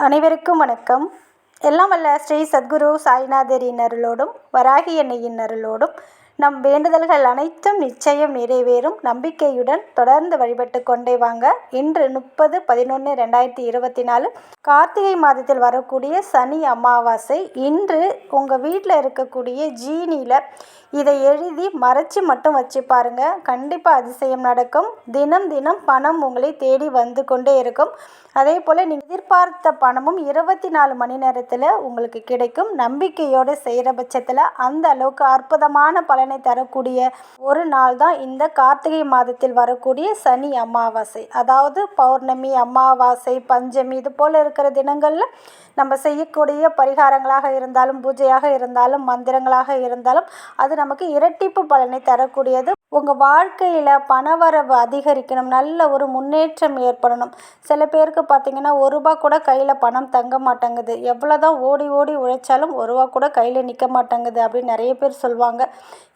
அனைவருக்கும் வணக்கம். எல்லாம் வல்ல ஸ்ரீ சத்குரு சாய்நாதரின் அருளோடும் வராகி அன்னையின் அருளோடும் நம் வேண்டுதல்கள் அனைத்தும் நிச்சயம் நிறைவேறும் நம்பிக்கையுடன் தொடர்ந்து வழிபட்டு கொண்டே வாங்க. இன்று 30/11/2024 கார்த்திகை மாதத்தில் வரக்கூடிய சனி அமாவாசை. இன்று உங்கள் வீட்டில் இருக்கக்கூடிய ஜீனியில் இதை எழுதி மறைச்சி மட்டும் வச்சு பாருங்கள். கண்டிப்பாக அதிசயம் நடக்கும். தினம் தினம் பணம் உங்களை தேடி வந்து கொண்டே இருக்கும். அதே போல் நீங்கள் எதிர்பார்த்த பணமும் 24 மணி நேரத்தில் உங்களுக்கு கிடைக்கும். நம்பிக்கையோடு செய்கிற பட்சத்தில் அந்த அளவுக்கு அற்புதமான பலனை தரக்கூடிய ஒரு நாள் தான் இந்த கார்த்திகை மாதத்தில் வரக்கூடிய சனி அமாவாசை. அதாவது பௌர்ணமி, அமாவாசை, பஞ்சமி இது போல் இருக்கிற தினங்களில் நம்ம செய்யக்கூடிய பரிகாரங்களாக இருந்தாலும், பூஜையாக இருந்தாலும், மந்திரங்களாக இருந்தாலும் அது நமக்கு இரட்டிப்பு பலனை தரக்கூடியது. உங்கள் வாழ்க்கையில் பணவரவு அதிகரிக்கணும், நல்ல ஒரு முன்னேற்றம் ஏற்படணும். சில பேருக்கு பார்த்திங்கன்னா ₹1 கூட கையில் பணம் தங்க மாட்டேங்குது. எவ்வளோ தான் ஓடி ஓடி உழைச்சாலும் ₹1 கூட கையில் நிற்க மாட்டேங்குது அப்படின்னு நிறைய பேர் சொல்லுவாங்க.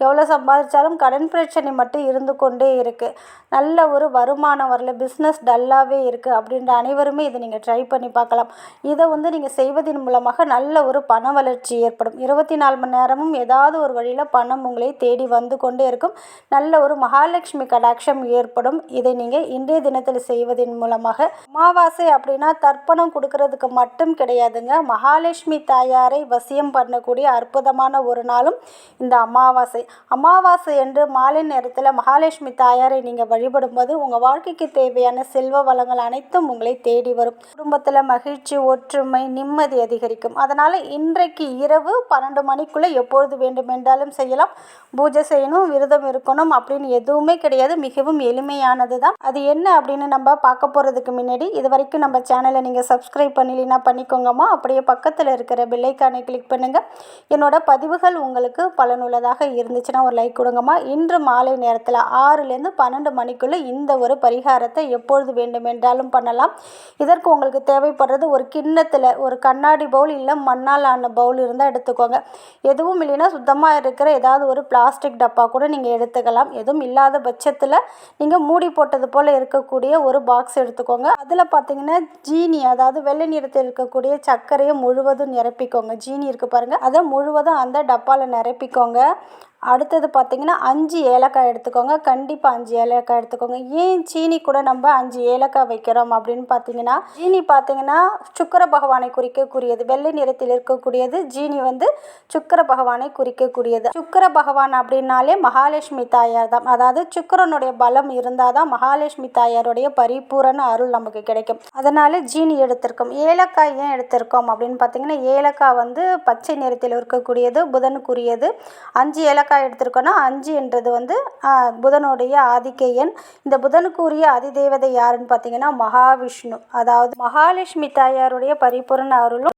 எவ்வளோ சம்பாதிச்சாலும் கடன் பிரச்சனை மட்டும் இருந்து கொண்டே இருக்குது. நல்ல ஒரு வருமானம் வரல, பிஸ்னஸ் டல்லாகவே இருக்குது அப்படின்ற அனைவருமே இதை நீங்கள் ட்ரை பண்ணி பார்க்கலாம். இதை நீங்கள் செய்வதன் மூலமாக நல்ல ஒரு பண வளர்ச்சி ஏற்படும். 24 மணி நேரமும் ஏதாவது ஒரு வழியில் பணம் உங்களை தேடி வந்து கொண்டே இருக்கும். நல்ல ஒரு மகாலட்சுமி கடாட்சம் ஏற்படும். இதை நீங்கள் இன்றைய தினத்தில் செய்வதன் மூலமாக. அமாவாசை அப்படின்னா தர்ப்பணம் கொடுக்கறதுக்கு மட்டும் கிடையாதுங்க. மகாலட்சுமி தாயாரை வசியம் பண்ணக்கூடிய அற்புதமான ஒரு நாளும் இந்த அமாவாசை. அமாவாசை என்று மாலை நேரத்தில் மகாலட்சுமி தாயாரை நீங்கள் வழிபடும்போது உங்கள் வாழ்க்கைக்கு தேவையான செல்வ வளங்கள் அனைத்தும் உங்களை தேடி வரும். குடும்பத்தில் மகிழ்ச்சி, ஒற்றுமை, நிம்மதி அதிகரிக்கும். அதனால் இன்றைக்கு இரவு 12 மணிக்குள்ளே எப்பொழுது வேண்டுமென்றாலும் செய்யலாம். பூஜை செய்யணும், விரதம் இருக்கணும் அப்படின்னு எதுவுமே கிடையாது. மிகவும் எளிமையானது தான். அது என்ன அப்படின்னு நம்ம பார்க்க போகிறதுக்கு முன்னாடி இது வரைக்கும் நம்ம சேனலை நீங்கள் சப்ஸ்கிரைப் பண்ணலைன்னா பண்ணிக்கோங்கம்மா. அப்படியே பக்கத்தில் இருக்கிற பெல்லைக்கானை கிளிக் பண்ணுங்கள். என்னோட பதிவுகள் உங்களுக்கு பலனுள்ளதாக இருந்துச்சுன்னா ஒரு லைக் கொடுங்கம்மா. இன்று மாலை நேரத்தில் 6லேருந்து 12 மணிக்குள்ளே இந்த ஒரு பரிகாரத்தை எப்பொழுது வேண்டுமென்றாலும் பண்ணலாம். இதற்கு உங்களுக்கு தேவைப்படுறது ஒரு கிண்ணத்தில் ஒரு கண்ணாடி பவுல் இல்லை மண்ணால் ஆன பவுல் இருந்தால் எடுத்துக்கோங்க. எதுவும் இல்லைன்னா சுத்தமாக இருக்கிற ஏதாவது ஒரு பிளாஸ்டிக் டப்பா கூட நீங்கள் எடுத்துக்கலாம். எதுவும் இல்லாத பட்சத்தில் நீங்கள் மூடி போட்டது போல் இருக்கக்கூடிய ஒரு பாக்ஸ் எடுத்துக்கோங்க. அதில் பார்த்தீங்கன்னா ஜீனி, அதாவது வெள்ளை நிறத்தில் இருக்கக்கூடிய சர்க்கரையை முழுவதும் நிரப்பிக்கோங்க. ஜீனி இருக்குது பாருங்கள், அதை முழுவதும் அந்த டப்பாவில் நிரப்பிக்கோங்க. அடுத்தது பார்த்திங்கன்னா 5 ஏலக்காய் எடுத்துக்கோங்க. கண்டிப்பாக 5 ஏலக்காய் எடுத்துக்கோங்க. ஏன் சீனி கூட நம்ம 5 ஏலக்காய் வைக்கிறோம் அப்படின்னு பார்த்தீங்கன்னா, ஜீனி பார்த்திங்கன்னா சுக்கிர பகவானை குறிக்கக்கூடியது. வெள்ளை நிறத்தில் இருக்கக்கூடியது ஜீனி சுக்கிர பகவானை குறிக்கக்கூடியது. சுக்கிர பகவான் அப்படின்னாலே மகாலட்சுமி தாயார் தான். அதாவது சுக்கிரனுடைய பலம் இருந்தால் தான் மகாலட்சுமி தாயாருடைய பரிபூரண அருள் நமக்கு கிடைக்கும். அதனால ஜீனி எடுத்திருக்கோம். ஏலக்காய் ஏன் எடுத்திருக்கோம் அப்படின்னு பார்த்தீங்கன்னா, ஏலக்காய் பச்சை நிறத்தில் இருக்கக்கூடியது, புதனுக்குரியது. 5 ஏலக்காய் எடுத்திருக்கோன்னா 5 என்றது புதனுடைய ஆதிக்க எண். இந்த புதனுக்குரிய அதிதேவதை யாருன்னு பார்த்தீங்கன்னா மகாவிஷ்ணு. அதாவது மகாலட்சுமி தாயாருடைய பரிபூரண அருளும்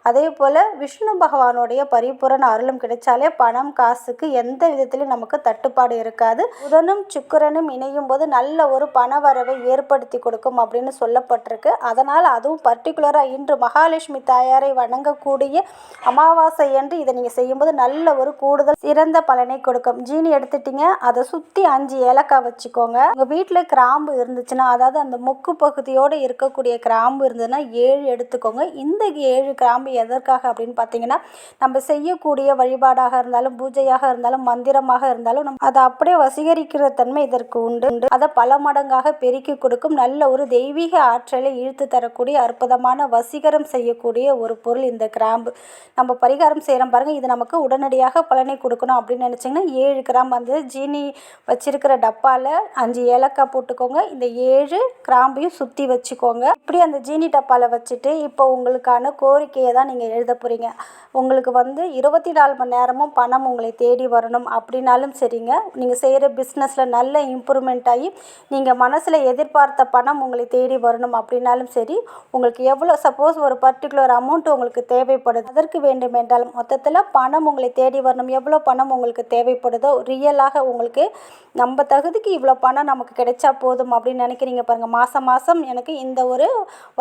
அதே போல் விஷ்ணு பகவானுடைய பரிபூரண அருளும் கிடைச்சாலே பணம் காசுக்கு எந்த விதத்திலும் நமக்கு தட்டுப்பாடு இருக்காது. புதனும் சுக்கிரனும் இணையும் போது நல்ல ஒரு பண வரவை ஏற்படுத்தி கொடுக்கும் அப்படின்னு சொல்லப்பட்டிருக்கு. அதனால் அதுவும் பர்டிகுலராக இன்று மகாலட்சுமி தாயாரை வணங்கக்கூடிய அமாவாசை என்று இதை நீங்கள் செய்யும்போது நல்ல ஒரு கூடுதல் சிறந்த பலனை கொடுக்கும். ஜீனி எடுத்துட்டீங்க, அதை சுற்றி 5 ஏலக்காய் வச்சுக்கோங்க. உங்கள் வீட்டில் கிராம்பு இருந்துச்சுன்னா, அதாவது அந்த மொக்கு பகுதியோடு இருக்கக்கூடிய கிராம்பு இருந்ததுன்னா 7 எடுத்துக்கோங்க. இந்த 7 கிராம்பு எதற்காக அப்படின்னு பார்த்தீங்கன்னா, நம்ம செய்யக்கூடிய வழிபாடாக இருந்தாலும், பூஜையாக இருந்தாலும், மந்திரமாக இருந்தாலும் அதை அப்படியே வசீகரிக்கிற தன்மை இதற்கு உண்டு. அதை பல மடங்காக பெருக்கி கொடுக்கும். நல்ல ஒரு தெய்வீக ஆற்றலை இழுத்து தரக்கூடிய அற்புதமான வசீகரம் செய்யக்கூடிய ஒரு பொருள் இந்த கிராம்பு. நம்ம பரிகாரம் செய்கிறோம் பாருங்கள், இது நமக்கு உடனடியாக பலனை கொடுக்கணும் அப்படின்னு நினச்சிங்கன்னா 7 கிராம் ஜீனி வச்சிருக்கிற டப்பாவில் 5 ஏலக்காய் போட்டுக்கோங்க. இந்த 7 கிராம்பையும் சுற்றி வச்சுக்கோங்க. இப்படி அந்த ஜீனி டப்பாவில் வச்சுட்டு இப்போ உங்களுக்கான கோரிக்கையை தான் நீங்கள் எழுத போகிறீங்க. உங்களுக்கு 24 மணி நேரமும் பணம் உங்களை தேடி வரணும் அப்படின்னாலும் சரிங்க. நீங்கள் செய்கிற பிஸ்னஸில் நல்ல இம்ப்ரூவ்மெண்ட் ஆகி நீங்கள் மனசில் எதிர்பார்த்த பணம் உங்களை தேடி வரணும் அப்படின்னாலும் சரி. உங்களுக்கு எவ்வளோ சப்போஸ் ஒரு பர்டிகுலர் அமௌண்ட் உங்களுக்கு தேவைப்படுது, அதற்கு வேண்டும் என்றாலும் மொத்தத்தில் பணம் உங்களை தேடி வரணும். எவ்வளோ பணம் உங்களுக்கு தேவைப்படுதோ ரியலாக உங்களுக்கு நம்ம தகுதிக்கு இவ்வளோ பணம் நமக்கு கிடைச்சா போதும் அப்படின்னு நினைக்கிறீங்க பாருங்கள். மாதம் மாதம் எனக்கு இந்த ஒரு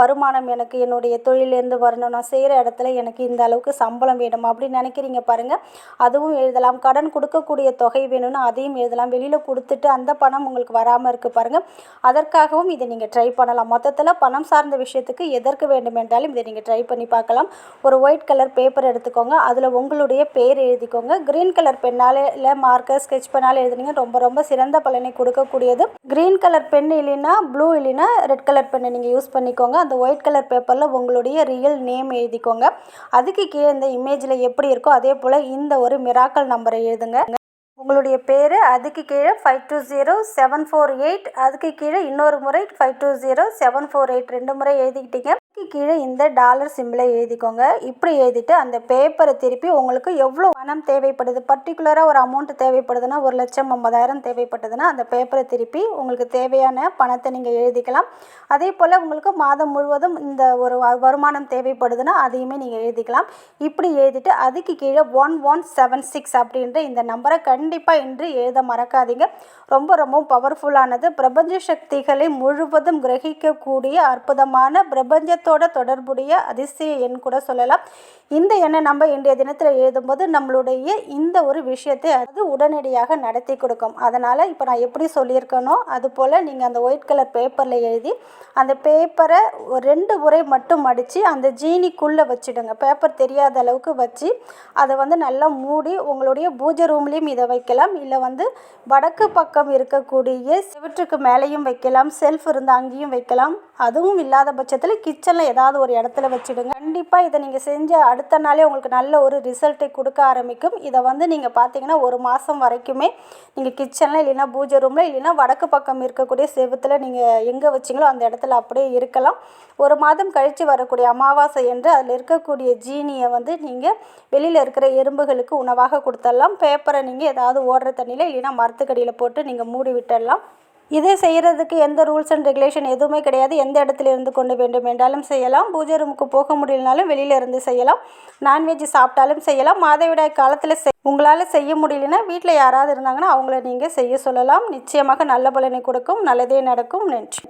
வருமானம் எனக்கு என்னுடைய தொழிலேருந்து வரணும், நான் செய்கிற இடத்துல எனக்கு இந்த அளவுக்கு சம்பளம் வேணும் அப்படின்னு நினைக்கிறீங்க பாருங்கள், அதுவும் எழுதலாம். கடன் கொடுக்கக்கூடிய தொகை வேணும்னு அதையும் எழுதலாம். வெளியில் கொடுத்துட்டு அந்த பணம் உங்களுக்கு வராமல் இருக்குது பாருங்கள், அதற்காகவும் இதை நீங்கள் ட்ரை பண்ணலாம். மொத்தத்தில் பணம் சார்ந்த விஷயத்துக்கு எதற்கு வேண்டுமென்றாலும் இதை நீங்கள் ட்ரை பண்ணி பார்க்கலாம். ஒரு ஒயிட் கலர் பேப்பர் எடுத்துக்கோங்க, அதில் உங்களுடைய பேர் எழுதிக்கோங்க. க்ரீன் கலர் பெண்ணால் இல்லை மார்க்கர் ஸ்கெட்ச் பெண்ணால் எழுதுனீங்க ரொம்ப ரொம்ப சிறந்த பலனை கொடுக்கக்கூடியது. க்ரீன் கலர் பென் இல்லைன்னா ப்ளூ இல்லைன்னா ரெட் கலர் பெண்ணை நீங்கள் யூஸ் பண்ணிக்கோங்க. அந்த ஒயிட் கலர் பேப்பரில் உங்களுடைய ரியல் நேம் எழுதிக்கோங்க. அதுக்கு கீழே இந்த இமேஜில் எப்படி இருக்கோ அதே போல் இந்த ஒரு மிராக்கல் நம்பரை எழுதுங்க. உங்களுடைய பேர், அதுக்கு கீழே 520748, அதுக்கு கீழே இன்னொரு முறை 520748, 2 முறை எழுதிக்கிட்டீங்க. அதுக்கு கீழே இந்த டாலர் சிம்பிளை எழுதிக்கோங்க. இப்படி எழுதிட்டு அந்த பேப்பரை திருப்பி உங்களுக்கு எவ்வளோ பணம் தேவைப்படுது, பர்டிகுலராக ஒரு அமௌண்ட் தேவைப்படுதுன்னா 1,50,000 தேவைப்பட்டதுன்னா அந்த பேப்பரை திருப்பி உங்களுக்கு தேவையான பணத்தை நீங்கள் எழுதிக்கலாம். அதே போல் உங்களுக்கு மாதம் முழுவதும் இந்த ஒரு வருமானம் தேவைப்படுதுன்னா அதையுமே நீங்கள் எழுதிக்கலாம். இப்படி எழுதிட்டு அதுக்கு கீழே 1176 அப்படின்ற இந்த நம்பரை கண்டிப்பாக இன்று எழுத மறக்காதீங்க. ரொம்ப ரொம்ப பவர்ஃபுல்லானது. பிரபஞ்ச சக்திகளை முழுவதும் கிரகிக்கக்கூடிய அற்புதமான பிரபஞ்சத்தோட தொடர்புடைய அதிசய எண் கூட சொல்லலாம். இந்த எண்ணை நம்ம இன்றைய தினத்தில் எழுதும்போது நம்மளுடைய இந்த ஒரு விஷயத்தை அது உடனடியாக நடத்தி கொடுக்கும். அதனால் இப்போ நான் எப்படி சொல்லியிருக்கேனோ அதுபோல் நீங்கள் அந்த ஒயிட் கலர் பேப்பரில் எழுதி அந்த பேப்பரை 2 முறை மட்டும் மடித்து அந்த ஜீனிக்குள்ளே வச்சுடுங்க. பேப்பர் தெரியாத அளவுக்கு வச்சு அதை நல்லா மூடி உங்களுடைய பூஜை ரூம்லேயும் இதை வைக்கலாம். இல்லை வடக்கு பக்கம் இருக்கக்கூடிய செவற்றுக்கு மேலேயும் வைக்கலாம். செல்ஃப் இருந்து அங்கேயும் வைக்கலாம். அதுவும் இல்லாத பட்சத்தில் கிச்சனில் ஏதாவது ஒரு இடத்துல வச்சுடுங்க. கண்டிப்பாக இதை நீங்கள் செஞ்ச அடுத்த நாளே உங்களுக்கு நல்ல ஒரு ரிசல்ட்டை கொடுக்க ஆரம்பிக்கும். இதை நீங்கள் பார்த்தீங்கன்னா 1 மாதம் வரைக்குமே நீங்கள் கிச்சனில் இல்லைன்னா பூஜை ரூமில் இல்லைன்னா வடக்கு பக்கம் இருக்கக்கூடிய செவத்தில் நீங்கள் எங்கே வச்சிங்களோ அந்த இடத்துல அப்படியே இருக்கலாம். 1 மாதம் கழித்து வரக்கூடிய அமாவாசை என்று அதில் இருக்கக்கூடிய ஜீனியை நீங்கள் வெளியில் இருக்கிற எறும்புகளுக்கு உணவாக கொடுத்துடலாம். பேப்பரை நீங்கள் ஏதாவது ஓடுற தண்ணியில் இல்லைன்னா மரத்துக்கடியில் போட்டு நீங்கள் மூடி விட்டுடலாம். இதை செய்கிறதுக்கு எந்த ரூல்ஸ் அண்ட் ரெகுலேஷன் எதுவுமே கிடையாது. எந்த இடத்துல இருந்து கொண்டு வேண்டும் என்றாலும் செய்யலாம். பூஜை ரூமுக்கு போக முடியலனாலும் வெளியில் இருந்து செய்யலாம். நான்வெஜ் சாப்பிட்டாலும் செய்யலாம். மாதவிடாய் காலத்தில் உங்களால் செய்ய முடியலன்னா வீட்டில் யாராவது இருந்தாங்கன்னா அவங்கள நீங்கள் செய்ய சொல்லலாம். நிச்சயமாக நல்ல பலனை கொடுக்கும். நல்லதே நடக்கும். நன்றி.